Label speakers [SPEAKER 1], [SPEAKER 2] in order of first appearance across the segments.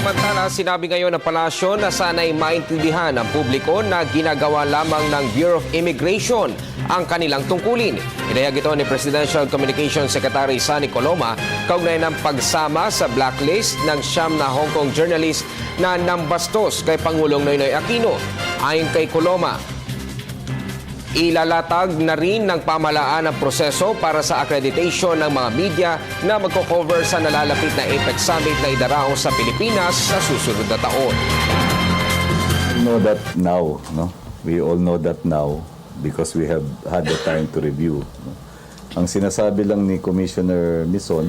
[SPEAKER 1] Samantala, sinabi ngayon ng palasyo na sana'y maintindihan ng publiko na ginagawa lamang ng Bureau of Immigration ang kanilang tungkulin. Inayag ito ni Presidential Communications Secretary Sonny Coloma kaugnay ng pagsama sa blacklist ng 9 na Hong Kong journalist na nambastos kay Pangulong Noynoy Aquino. Ayon kay Coloma, ilalatag na rin ng pamahalaan ang proseso para sa accreditation ng mga media na magko-cover sa nalalapit na APEC Summit na idaraos sa Pilipinas sa susunod na taon.
[SPEAKER 2] We all know that now because we have had the time to review. No? Ang sinasabi lang ni Commissioner Mison,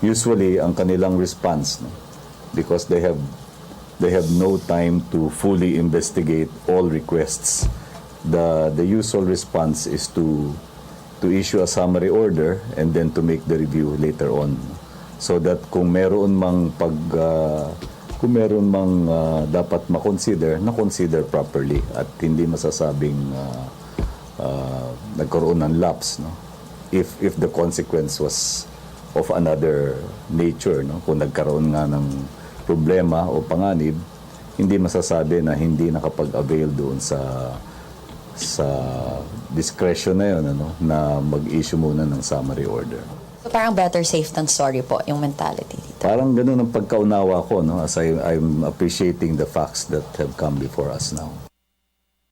[SPEAKER 2] usually ang kanilang response, no? Because they have no time to fully investigate all requests. The usual response is to issue a summary order and then to make the review later on, so that kung meron mang dapat na-consider properly at hindi masasabing nagkaroon ng lapse, no? If the consequence was of another nature, no? Kung nagkaroon nga ng problema o panganib, hindi masasabi na hindi nakapag-avail doon sa discretion na yun, na mag-issue muna ng summary order.
[SPEAKER 3] So parang better safe than sorry po yung mentality dito.
[SPEAKER 2] Parang ganun ang pagkaunawa ko, no? As I'm appreciating the facts that have come before us now.